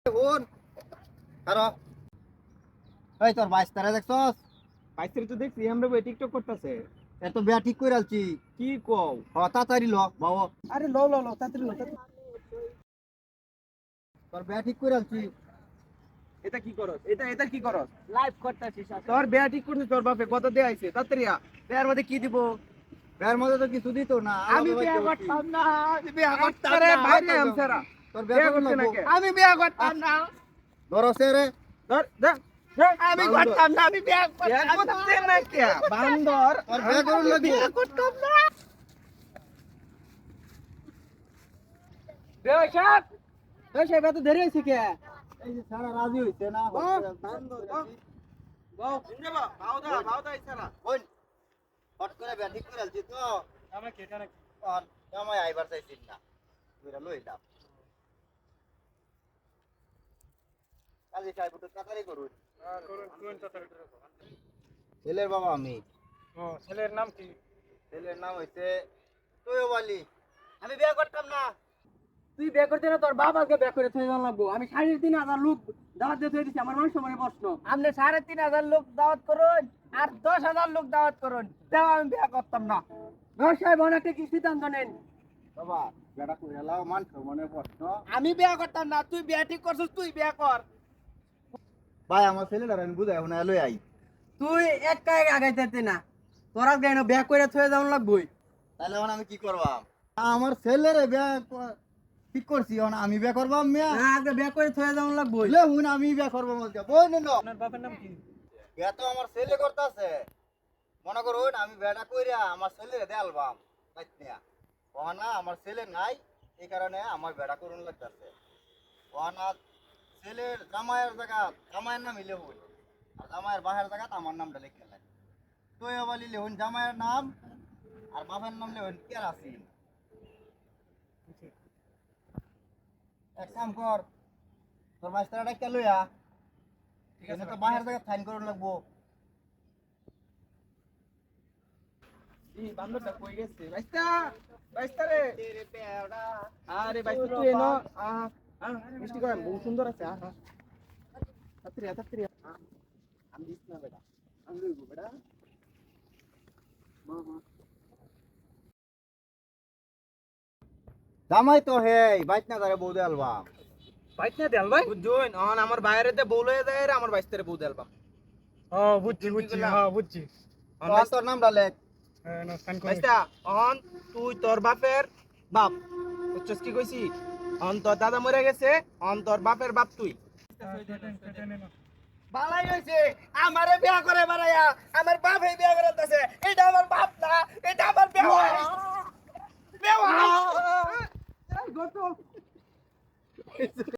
কোন কারো এই তোর 22 তারা দেখছস? 22 তো দেখছি আমরা বই টিকটক করতেছে। এত বিয়া ঠিক করে আলছি। কি কও? তাড়াতাড়ি ল বাবা, আরে ল ল ল তাড়াতাড়ি ল তাড়াতাড়ি। তোর বিয়া ঠিক করে আলছি। এটা কি করস? এটা কি করস? লাইভ করতেছিস। তোর বিয়া ঠিক করছিস তোর বাপে কত দেয়া আইছে? তাড়াতাড়ি আ। বিয়ার মধ্যে কি দিব? বিয়ার মধ্যে তো কিছু দিত না। আমি বিয়া করতাম না। আমি বিয়া করতাম না। বাইরে আমসারা। তোর বিয়া বিয়া করতে করতে না না কে? আমি বিয়া করতাম না। ধরছে রে। ধর ধর। আমি করতাম না। আমি বিয়া করতে না কে? বান্দর। তোর বিয়া করুন লাগবে। বিয়া করতাম না। বিয়া সাহেব। বিয়া সাহেব এত দেরি হইছে কে? এই যে সারা রাজি হইছে না। বাও শুনবে বা বাও দা ইছালা কোন হট করে বিয়া ঠিক করে আলছি তো। আমরা কেটা নাকি আর জামাই আইবার চাইছিস না। তুইরা লই দাও। কাজী সাহেব তো তাড়াতাড়ি করুন। করুন তাড়াতাড়ি ছেলের বাবা আমি। ও ছেলের নাম কি ছেলের নাম হইছে তৈয়ব আলী। আমি বিয়া করতাম না। তুই বিয়ে করতে না তোর বাবাকে বিয়ে করে থই জান লাগবো আমি 3,500 লোক দাওয়াত দিয়ে থই দিছি আমার মান সম্মানের প্রশ্ন আপনি 3,500 লোক দাওয়াত করুন আর 10,000 লোক দাওয়াত করুন তাও আমি বিয়ে করতাম না ব্যবসায় অনেকটা কি সিদ্ধান্ত নেন বাবা বেটা কইরা লাও মান সম্মানের প্রশ্ন। আমি বিয়ে করতাম না তুই বিয়ে ঠিক করছিস তুই বিয়ে কর ভাই আমার ছেলেটার আমি বুঝাই না লই আই। তুই একাই আগাইতে না তোরা গাইন বিয়ে করে থই যান লাগবই তাহলে এখন আমি কি করবাম? আমার ছেলেরে বিয়া ঠিক করছি, এখন আমি বিয়া করবাম মিয়া। না আগে বিয়ে করে থই যান লাগবই বলে হুন আমি বিয়া করবো বলতে বই নেন। আপনার বাবার নাম কি বিয়া তো আমার ছেলে করতেছে। মনে করুন আমি বিয়াটা কইরা আমার ছেলেরে দেলবাম বাইতনিয়া। ওহানা আমার ছেলে নাই, এই কারণে আমার বিয়াটা করুন লাগতেছে। ওহানা ছেলের জামাইয়ের জায়গা জামাইয়ের নাম ইলে হই, আর জামাইয়ের বাহের জায়গা আমার নামটা লিখে লাগে। তো এবার লিখুন জামাইয়ের নাম আর বাপের নাম লিখুন কেরাসিন। এক কাম কর, তোর মাস্টারটা কে লইয়া ঠিক আছে তো বাহের জায়গা ফাইন করুন লাগবো। ই বান্দরটা কই গেছে বাইস্তা বাইস্তা রে আরে বাইস্তা তুই এনো মিষ্টি করেন বহু সুন্দর আছে তাড়াতাড়ি আমি দিস না বেটা আমি লইব বেটা জামাই তো হে বাইত না করে বউ দেলবা। বাইত না দেল ভাই বুঝুন অন আমার বাইরেতে বউ লয়ে যায় আর আমার বাইস্তারে বউ দেলবা বুঝছি বুঝছি তোর নামটা লেখ। বাইস্তা অন তুই তোর বাপের বাপ বুঝছস কি কইছি অন তোর দাদা মরে গেছে অন তোর বাপের বাপ তুই বালাই হইছে আমারে বিয়া করে বানায়া আমার বাপ এই বিয়া করতেছে এটা আমার বাপ না এটা আমার বেওয়া বেওয়া